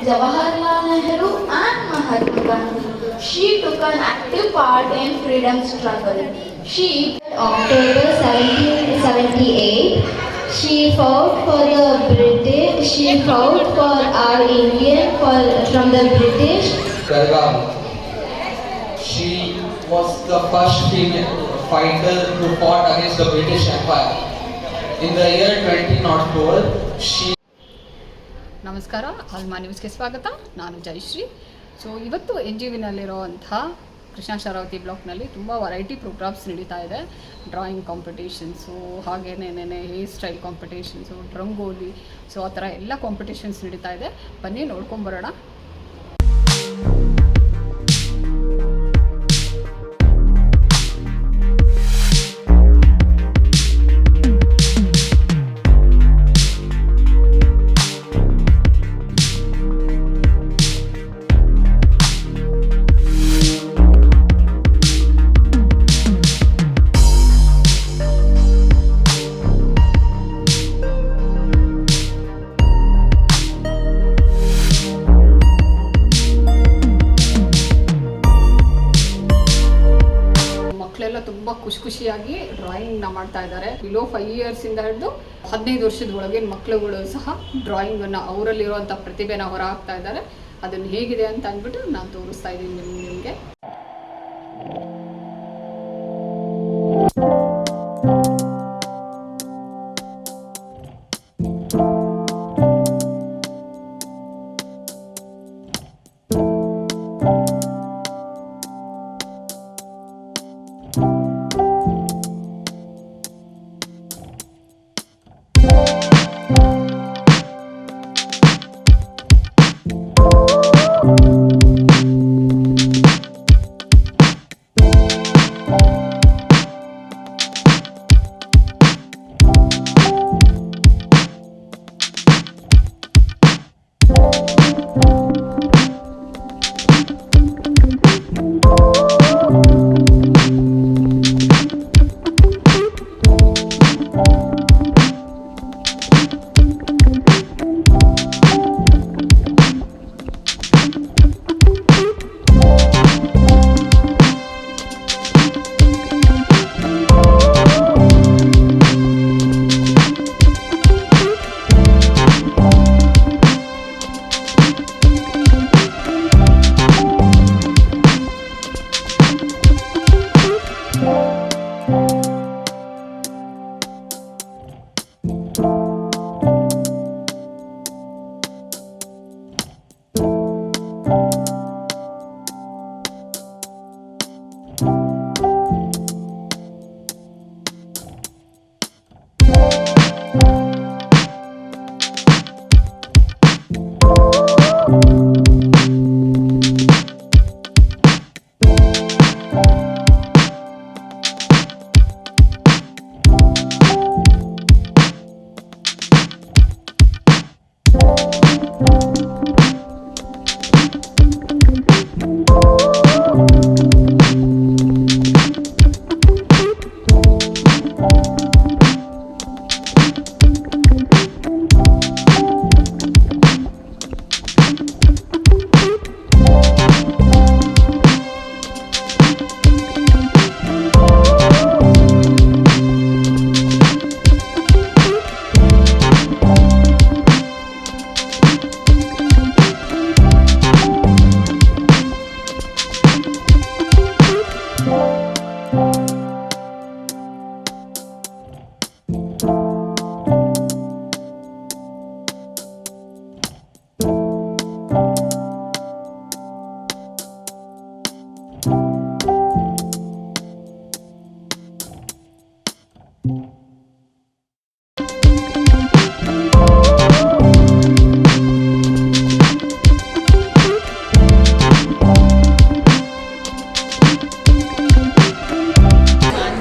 Jawaharlal Nehru and Mahatma Gandhi. She took an active part in freedom struggle. She, October 1778, she fought for the British. She fought for our Indian from the British. Kargam. She was the first female fighter who fought against the British Empire. In the year 2004, she. ನಮಸ್ಕಾರ, alma ನ್ಯೂಸ್ಗೆ ಸ್ವಾಗತ. ನಾನು Jayashree. So ಇವತ್ತು NGVನಲ್ಲಿರುವಂಥ ಕೃಷ್ಣ ಶರಾವತಿ ಬ್ಲಾಕ್ನಲ್ಲಿ ತುಂಬ variety programs ನಡೀತಾ ಇದೆ. Drawing competitions, ಹಾಗೇನೇನೆ hair style competitions, rangoli, so ಆ ಥರ ಎಲ್ಲ ಕಾಂಪಿಟೇಷನ್ಸ್ ನಡೀತಾ ಇದೆ. ಬನ್ನಿ ನೋಡ್ಕೊಂಬರೋಣ. ಮಕ್ಕಳೆಲ್ಲ ತುಂಬ ಖುಷಿಯಾಗಿ ಡ್ರಾಯಿಂಗ್ನ ಮಾಡ್ತಾ ಇದ್ದಾರೆ. ಬಿಲೋ 5 ಇಯರ್ಸಿಂದ ಹಿಡಿದು 15 ವರ್ಷದ ಒಳಗಿನ ಮಕ್ಕಳುಗಳು ಸಹ ಡ್ರಾಯಿಂಗನ್ನು ಅವರಲ್ಲಿರುವಂಥ ಪ್ರತಿಭೆನ ಹೊರ ಹಾಕ್ತಾ ಇದ್ದಾರೆ. ಅದನ್ನು ಹೇಗಿದೆ ಅಂತ ಅಂದ್ಬಿಟ್ಟು ನಾನು ತೋರಿಸ್ತಾ ಇದ್ದೀನಿ ನಿಮಗೆ.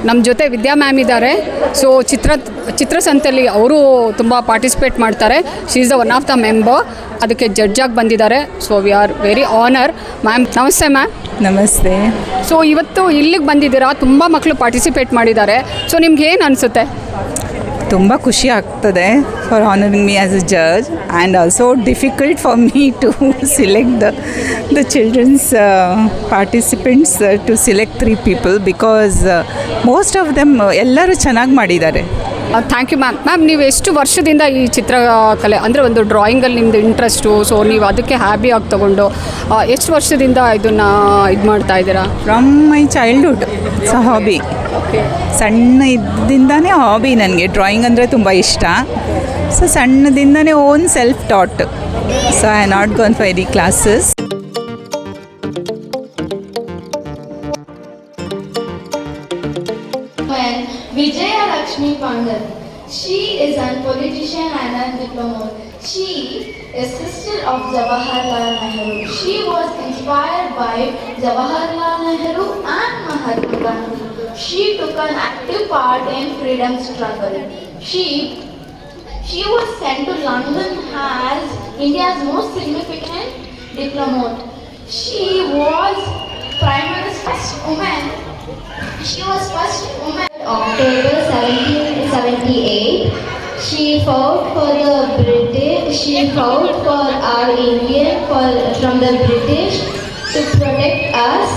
ನಮ್ಮ ಜೊತೆ ವಿದ್ಯಾ ಮ್ಯಾಮ್ ಇದ್ದಾರೆ. ಸೊ ಚಿತ್ರಸಂತೆಯಲ್ಲಿ ಅವರು ತುಂಬ ಪಾರ್ಟಿಸಿಪೇಟ್ ಮಾಡ್ತಾರೆ. She is the one of the member. ಅದಕ್ಕೆ ಜಡ್ಜಾಗಿ ಬಂದಿದ್ದಾರೆ. So we are very honour. Ma'am ನಮಸ್ತೆ. ಮ್ಯಾಮ್ ನಮಸ್ತೆ. ಸೊ ಇವತ್ತು ಇಲ್ಲಿಗೆ ಬಂದಿದ್ದೀರಾ, ತುಂಬ ಮಕ್ಕಳು ಪಾರ್ಟಿಸಿಪೇಟ್ ಮಾಡಿದ್ದಾರೆ. ಸೊ ನಿಮ್ಗೆ ಏನು ಅನಿಸುತ್ತೆ? ತುಂಬ ಖುಷಿ ಆಗ್ತದೆ for honouring me as a judge and also difficult for me to select the children's participants to select 3 people because most of them ಎಲ್ಲರೂ ಚೆನ್ನಾಗಿ ಮಾಡಿದ್ದಾರೆ. ಥ್ಯಾಂಕ್ ಯು ಮ್ಯಾಮ್ ನೀವು ಎಷ್ಟು ವರ್ಷದಿಂದ ಈ ಚಿತ್ರಕಲೆ ಅಂದರೆ ಒಂದು ಡ್ರಾಯಿಂಗಲ್ಲಿ ನಿಮ್ಮದು ಇಂಟ್ರೆಸ್ಟು, ಸೊ ನೀವು ಅದಕ್ಕೆ ಹ್ಯಾಬಿಯಾಗಿ ತೊಗೊಂಡು ಎಷ್ಟು ವರ್ಷದಿಂದ ಇದನ್ನು ಇದು ಮಾಡ್ತಾ ಇದ್ದೀರಾ? From my childhood it's a hobby. ಸಣ್ಣ ಇದ್ದಿಂದಾನೇ ಹಾಬಿ ನನಗೆ ಡ್ರಾಯಿಂಗ್ ಅಂದರೆ ತುಂಬ ಇಷ್ಟ. ಸೊ ಸಣ್ಣದಿಂದನೇ own self taught. So I not gone for any classes. Vijaya Lakshmi Pandal. She is a politician and a diplomat. She is sister of Jawaharlal Nehru. She was inspired by Jawaharlal Nehru and Mahatma Gandhi. She took an active part in freedom struggle. She was sent to London as India's most significant diplomat. She was Prime Minister's woman. She was first woman. October 1778, she fought for the British. She fought for our India from the British to protect us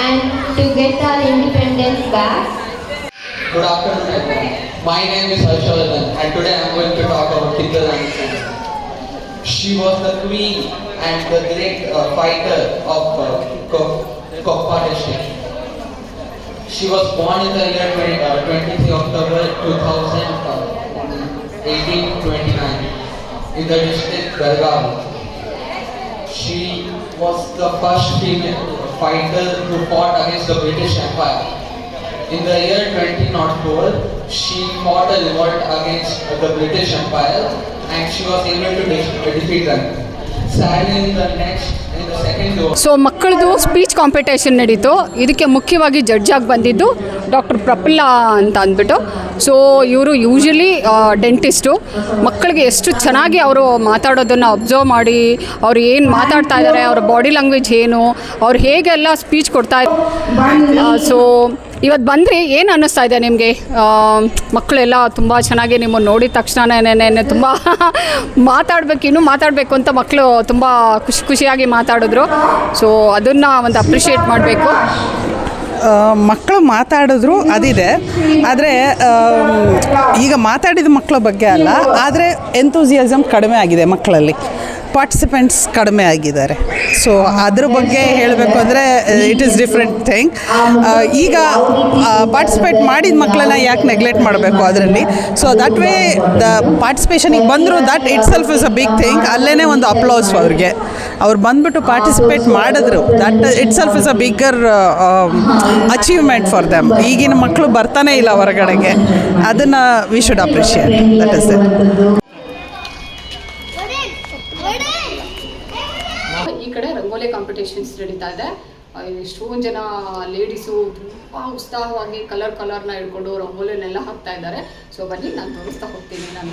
and to get our independence back. Good afternoon everyone. My name is Harshavardhan and today I am going to talk about Kittur Rani Sen. She was the queen and the great fighter of Kokpa district. She was born in the year 23 October 1829 in the district Belgaum. She was the first female fighter who fought against the British Empire. In the year 2004, she fought a revolt against the British Empire and she was able to defeat them. Sadly, in the second war. So ಮಕ್ಕಳದು speech competition ನಡೀತು. ಇದಕ್ಕೆ ಮುಖ್ಯವಾಗಿ ಜಡ್ಜಾಗಿ ಬಂದಿದ್ದು doctor ಪ್ರಫುಲ್ಲ ಅಂತ ಅಂದ್ಬಿಟ್ಟು. So ಇವರು usually dentist. ಮಕ್ಕಳಿಗೆ ಎಷ್ಟು ಚೆನ್ನಾಗಿ ಅವರು ಮಾತಾಡೋದನ್ನು ಅಬ್ಸರ್ವ್ ಮಾಡಿ ಅವ್ರು ಏನು ಮಾತಾಡ್ತಾ ಇದ್ದಾರೆ, ಅವ್ರ ಬಾಡಿ ಲ್ಯಾಂಗ್ವೇಜ್ ಏನು, ಅವ್ರು ಹೇಗೆಲ್ಲ ಸ್ಪೀಚ್ ಕೊಡ್ತಾ ಇದ್ದಾರೆ. ಸೊ ಇವತ್ತು ಬಂದ್ರಿ, ಏನು ಅನ್ನಿಸ್ತಾ ಇದೆ ನಿಮಗೆ? ಮಕ್ಕಳೆಲ್ಲ ತುಂಬ ಚೆನ್ನಾಗಿ ನಿಮ್ಮನ್ನು ನೋಡಿದ ತಕ್ಷಣನೇ ತುಂಬ ಇನ್ನೂ ಮಾತಾಡಬೇಕು ಅಂತ ಮಕ್ಕಳು ತುಂಬ ಖುಷಿಯಾಗಿ ಮಾತಾಡಿದ್ರು. ಸೊ ಅದನ್ನು ಒಂದು ಅಪ್ರಿಷಿಯೇಟ್ ಮಾಡಬೇಕು. ಮಕ್ಕಳು ಮಾತಾಡಿದ್ರು ಅದಿದೆ, ಆದರೆ ಈಗ ಮಾತಾಡಿದ ಮಕ್ಕಳ ಬಗ್ಗೆ ಅಲ್ಲ, ಆದರೆ ಎಂತೂಸಿಯಾಸಮ್ ಕಡಿಮೆ ಆಗಿದೆ ಮಕ್ಕಳಲ್ಲಿ, ಪಾರ್ಟಿಸಿಪೆಂಟ್ಸ್ ಕಡಿಮೆ ಆಗಿದ್ದಾರೆ. ಸೊ ಅದ್ರ ಬಗ್ಗೆ ಹೇಳಬೇಕು ಅಂದರೆ ಇಟ್ ಈಸ್ ಡಿಫ್ರೆಂಟ್ ಥಿಂಗ್. ಈಗ ಪಾರ್ಟಿಸಿಪೇಟ್ ಮಾಡಿದ ಮಕ್ಕಳನ್ನ ಯಾಕೆ ನೆಗ್ಲೆಕ್ಟ್ ಮಾಡಬೇಕು ಅದರಲ್ಲಿ? ಸೊ ದಟ್ ವೇ ದ ಪಾರ್ಟಿಸಿಪೇಷನಿಗೆ ಬಂದರು, that itself is a big thing. ಅಲ್ಲೇ ಒಂದು ಅಪ್ಲೌಸ್ ಅವ್ರಿಗೆ, ಅವ್ರು ಬಂದುಬಿಟ್ಟು ಪಾರ್ಟಿಸಿಪೇಟ್ ಮಾಡಿದ್ರು, that itself is a bigger achievement for them. ಈಗಿನ ಮಕ್ಕಳು ಬರ್ತಾನೆ ಇಲ್ಲ ಹೊರಗಡೆಗೆ, ಅದನ್ನು we should appreciate. That is it. ಈ ಕಡೆ ರಂಗೋಲಿ ಕಾಂಪಿಟೇಷನ್ಸ್ ನಡೀತಾ ಇದೆ. ಎಷ್ಟೊಂದು ಜನ ಲೇಡೀಸು ತುಂಬ ಉತ್ಸಾಹವಾಗಿ ಕಲರ್ನ ಹಿಡ್ಕೊಂಡು ರಂಗೋಲಿನೆಲ್ಲ ಹಾಕ್ತಾ ಇದ್ದಾರೆ. ಸೊ ಬನ್ನಿ ನಾನು ತೋರಿಸ್ತಾ ಹೋಗ್ತೀನಿ. ನಾನು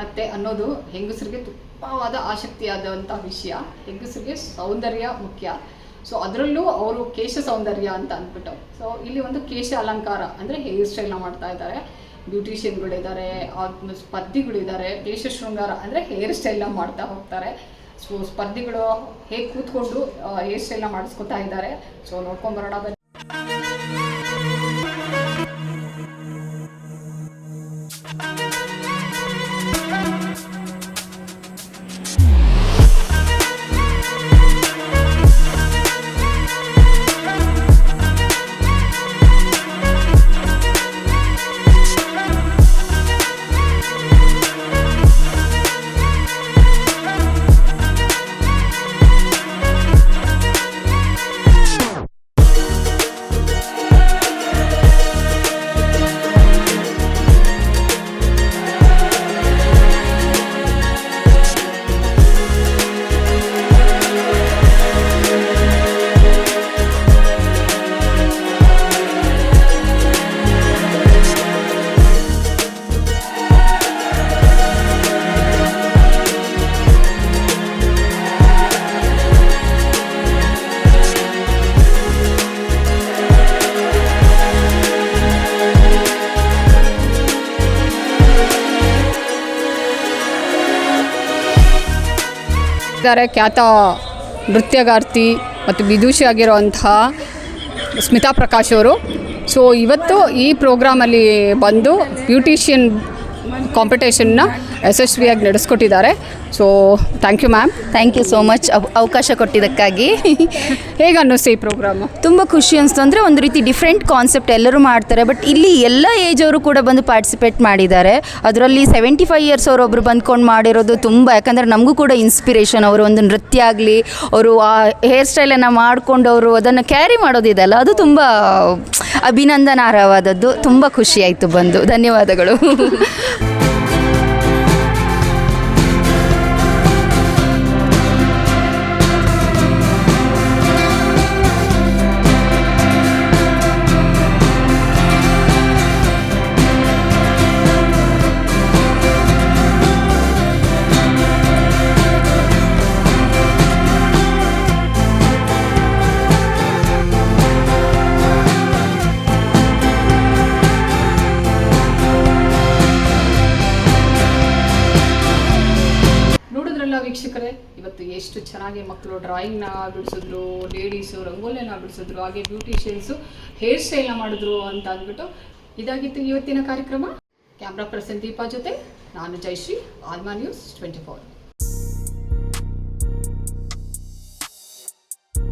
ಕಾಣುತ್ತೆ ಅನ್ನೋದು ಹೆಂಗಸರಿಗೆ ತುಂಬವಾದ ಆಸಕ್ತಿಯಾದಂಥ ವಿಷಯ. ಹೆಂಗಸರಿಗೆ ಸೌಂದರ್ಯ ಮುಖ್ಯ. ಸೊ ಅದರಲ್ಲೂ ಅವರು ಕೇಶ ಸೌಂದರ್ಯ ಅಂತ ಅಂದ್ಬಿಟ್ಟು, ಸೊ ಇಲ್ಲಿ ಒಂದು ಕೇಶ ಅಲಂಕಾರ ಅಂದರೆ ಹೇರ್ ಸ್ಟೈಲ್ನ ಮಾಡ್ತಾ ಇದ್ದಾರೆ. ಬ್ಯೂಟಿಷಿಯನ್ಗಳಿದ್ದಾರೆ, ಸ್ಪರ್ಧಿಗಳಿದ್ದಾರೆ. ಕೇಶ ಶೃಂಗಾರ ಅಂದರೆ ಹೇರ್ ಸ್ಟೈಲ್ನ ಮಾಡ್ತಾ ಹೋಗ್ತಾರೆ. ಸೊ ಸ್ಪರ್ಧಿಗಳು ಹೇಗೆ ಕೂತ್ಕೊಂಡು ಹೇರ್ ಸ್ಟೈಲ್ನ ಮಾಡಿಸ್ಕೊತಾ ಇದ್ದಾರೆ. ಸೊ ನೋಡ್ಕೊಂಬರೋಣ ಬನ್ನಿ. ಇದ್ದಾರೆ ಖ್ಯಾತ ನೃತ್ಯಗಾರ್ತಿ ಮತ್ತು ವಿದೂಷಿ ಆಗಿರುವಂತಹ ಸ್ಮಿತಾ ಪ್ರಕಾಶ್ ಅವರು. ಸೊ ಇವತ್ತು ಈ ಪ್ರೋಗ್ರಾಮಲ್ಲಿ ಬಂದು ಬ್ಯೂಟಿಷಿಯನ್ ಕಾಂಪಿಟೇಷನ್ನ ಯಶಸ್ವಿಯಾಗಿ ನಡೆಸ್ಕೊಟ್ಟಿದ್ದಾರೆ. So thank you ma'am. Thank you so much ಅವಕಾಶ ಕೊಟ್ಟಿದ್ದಕ್ಕಾಗಿ. ಹೇಗೆ ಅನ್ನಿಸ್ತು ಈ ಪ್ರೋಗ್ರಾಮು? ತುಂಬ ಖುಷಿ ಅನಿಸ್ತು. ಅಂದರೆ ಒಂದು ರೀತಿ ಡಿಫ್ರೆಂಟ್ ಕಾನ್ಸೆಪ್ಟ್, ಎಲ್ಲರೂ ಮಾಡ್ತಾರೆ, ಬಟ್ ಇಲ್ಲಿ ಎಲ್ಲ ಏಜ್ ಅವರು ಕೂಡ ಬಂದು ಪಾರ್ಟಿಸಿಪೇಟ್ ಮಾಡಿದ್ದಾರೆ. ಅದರಲ್ಲಿ 75 ಇಯರ್ಸ್ ಅವರೊಬ್ಬರು ಬಂದ್ಕೊಂಡು ಮಾಡಿರೋದು ತುಂಬ, ಯಾಕಂದರೆ ನಮಗೂ ಕೂಡ ಇನ್ಸ್ಪಿರೇಷನ್. ಅವರು ಒಂದು ನೃತ್ಯ ಆಗಲಿ, ಅವರು ಆ ಹೇರ್ ಸ್ಟೈಲನ್ನು ಮಾಡಿಕೊಂಡು ಅವರು ಅದನ್ನು ಕ್ಯಾರಿ ಮಾಡೋದಿದೆಯಲ್ಲ, ಅದು ತುಂಬ ಅಭಿನಂದನಾರ್ಹವಾದದ್ದು. ತುಂಬ ಖುಷಿಯಾಯಿತು ಬಂದು. ಧನ್ಯವಾದಗಳು. ವೀಕ್ಷಕರೇ, ಇವತ್ತು ಎಷ್ಟು ಚೆನ್ನಾಗಿ ಮಕ್ಕಳು ಡ್ರಾಯಿಂಗ್ನ ಬಿಡಿಸಿದ್ರು, ಲೇಡೀಸು ರಂಗೋಲಿನ ಬಿಡಿಸಿದ್ರು, ಹಾಗೆ ಬ್ಯೂಟಿಷಿಯನ್ಸು ಹೇರ್ ಸ್ಟೈಲ್ನ ಮಾಡಿದ್ರು ಅಂತ ಅಂದ್ಬಿಟ್ಟು ಇದಾಗಿತ್ತು ಇವತ್ತಿನ ಕಾರ್ಯಕ್ರಮ. ಕ್ಯಾಮ್ರಾ ಪರ್ಸನ್ ದೀಪಾ ಜೊತೆ ನಾನು ಜಯಶ್ರೀ, ಆಲ್ಮಾ ನ್ಯೂಸ್ 24.